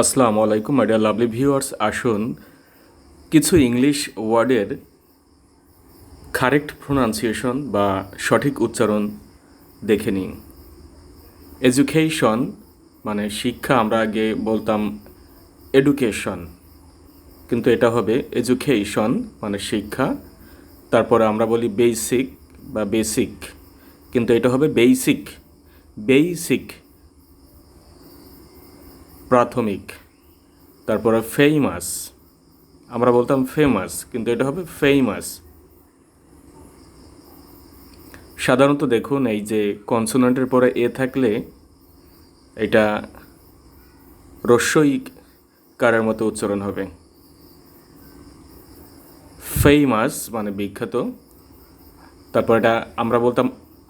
আসসালামু আলাইকুম my dear lovely viewers. আসুন কিছু ইংলিশ ওয়ার্ডের কারেক্ট প্রোনাউন্সিয়েশন বা সঠিক উচ্চারণ দেখে নিই। এডুকেশন মানে শিক্ষা, আমরা আগে বলতাম এডুকেশন, কিন্তু এটা হবে এডুকেশন মানে শিক্ষা। তারপরে আমরা বলি বেসিক বা বেসিক, কিন্তু এটা হবে বেসিক। বেসিক প্রাথমিক। তারপরে ফেমাস, আমরা বলতাম ফেমাস, কিন্তু এটা হবে ফেমাস। সাধারণত দেখুন, এই যে কনসোনেন্টের পরে এ থাকলে এটা রস্যই কারের মতো উচ্চারণ হবে। ফেমাস মানে বিখ্যাত। তারপর এটা আমরা বলতাম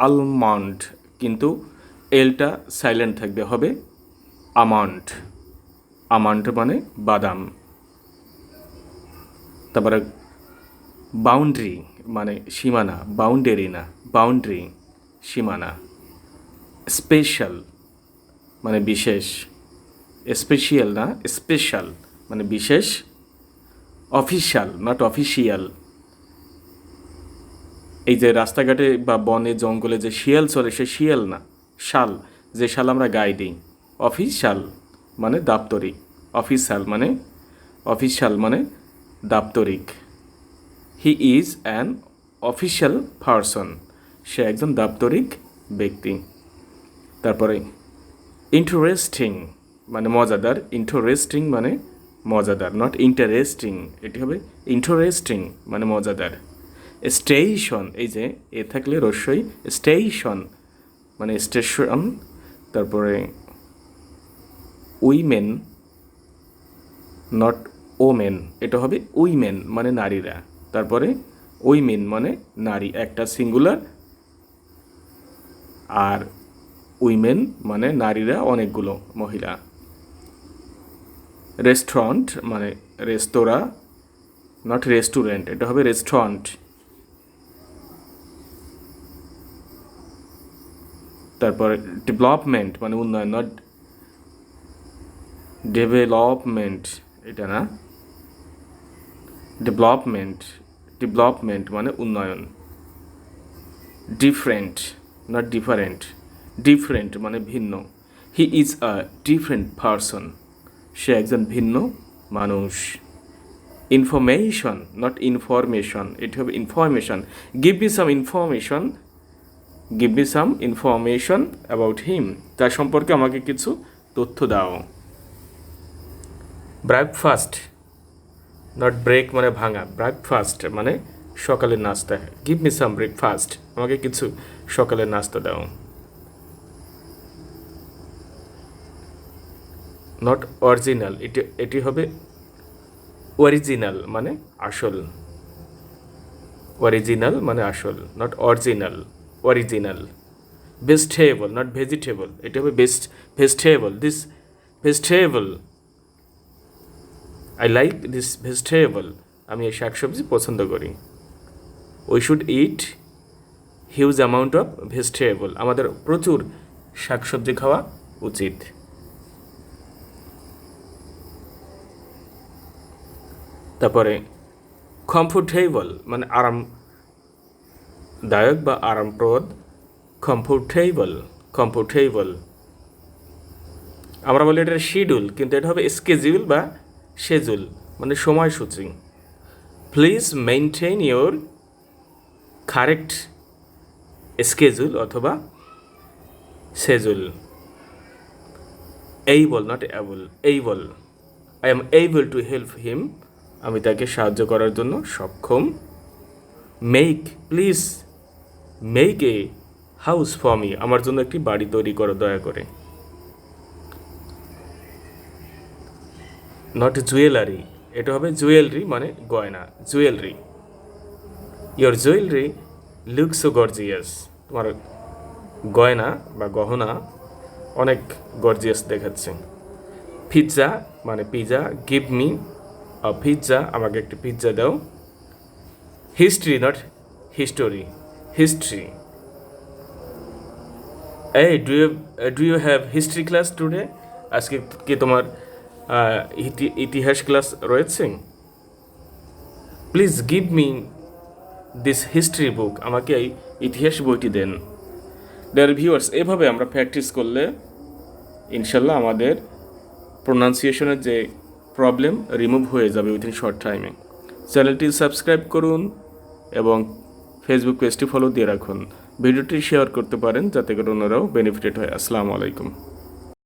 আলমন্ড, কিন্তু এলটা সাইলেন্ট থাকবে, হবে আমন্ড। আমন্ড মানে বাদাম। তারপরে বাউন্ডারি মানে সীমানা, বাউন্ডারি না, বাউন্ডারি সীমানা। স্পেশাল মানে বিশেষ, স্পেশিয়াল না, স্পেশাল মানে বিশেষ। Official not official. এই যে রাস্তাঘাটে বা বনে জঙ্গলে যে শিয়াল চলে, সে শিয়াল না, শাল, যে শাল আমরা গায়ে দিই। অফিশিয়াল মানে দাপ্তরিক, অফিশিয়াল মানে দাপ্তরিক। He is an official person, সে একজন দাপ্তরিক ব্যক্তি। তারপরে ইন্টারেস্টিং মানে মজাদার, ইন্টারেস্টিং মানে মজাদার, নট ইন্টারেস্টিং, এটি হবে ইন্টারেস্টিং মানে মজাদার। স্টেশন, এই যে এ থাকলে রস্যই, স্টেশন মানে স্টেশন। তারপরে উইমেন নট ওমেন, এটা হবে উইমেন মানে নারীরা। তারপরে উইমেন মানে নারী, একটা সিঙ্গুলার, আর উইমেন মানে নারীরা অনেকগুলো মহিলা। রেস্টুরেন্ট মানে রেস্তোরাঁ, নট রেস্টুরেন্ট, এটা হবে রেস্টুরেন্ট। তারপর ডেভেলপমেন্ট মানে উন্নয়ন, নট ডেভেলপমেন্ট, এটা না, ডেভেলপমেন্ট। ডেভেলপমেন্ট মানে উন্নয়ন। ডিফারেন্ট নট ডিফারেন্ট, ডিফারেন্ট মানে ভিন্ন। He is a different person, সে একজন ভিন্ন মানুষ। ইনফরমেশন নট ইনফরমেশন, এটি হবে information. Give me some information, give me some information about him, তার সম্পর্কে আমাকে কিছু তথ্য দাও। ব্রেকফাস্ট নট ব্রেক মানে ভাঙা, ব্রেকফাস্ট মানে সকালের নাস্তা। গিভ মি সাম ব্রেকফাস্ট, আমাকে কিছু সকালের নাস্তা দাও। নট অরিজিনাল, এটি হবে অরিজিনাল মানে আসল। অরিজিনাল মানে আসল, not original, original. Vegetable not vegetable, এটি হবে best vegetable. This vegetable, I like this vegetable, আমি এই শাকসবজি পছন্দ করি। We should eat huge amount of vegetable, আমাদের প্রচুর শাকসবজি খাওয়া উচিত। তারপরে কমফোর্টেবল মানে আরামদায়ক বা আরামপ্রদ। Comfortable, comfortable. আমরা বলি এটা শিডিউল, কিন্তু এটা হবে স্কেজিউল বা শেজুল মানে সময়সূচি। Please maintain your correct schedule অথবা schedule. Able not able, able, I am able to help him, আমি তাকে সাহায্য করার জন্য সক্ষম। Make, please make a house for me, আমার জন্য একটি বাড়ি তৈরি করো দয়া করে। নট জুয়েলারি, এটা হবে জুয়েলারি মানে গয়না, jewellery. Your jewellery looks so gorgeous, তোমার গয়না বা গহনা অনেক গর্জিয়াস দেখাচ্ছে। পিৎজা মানে pizza, give me a pizza, আমাকে একটি পিৎজা দাও। History not history, history. এই do you have history class today, আজকে কি তোমার ইতিহাস ক্লাস রয়েছে? Please give me this history book, আমাকে এই ইতিহাস বইটি দেন। ডিয়ার ভিউয়ার্স, এভাবে আমরা প্র্যাকটিস করলে ইনশাল্লাহ আমাদের প্রোনাউন্সিয়েশনের যে প্রবলেম রিমুভ হয়ে যাবে উইথিন শর্ট টাইমে। চ্যানেলটি সাবস্ক্রাইব করুন এবং ফেসবুক পেজটি ফলো দিয়ে রাখুন। ভিডিওটি শেয়ার করতে পারেন যাতে করে অন্যরাও বেনিফিটেড হয়। আসসালামু আলাইকুম।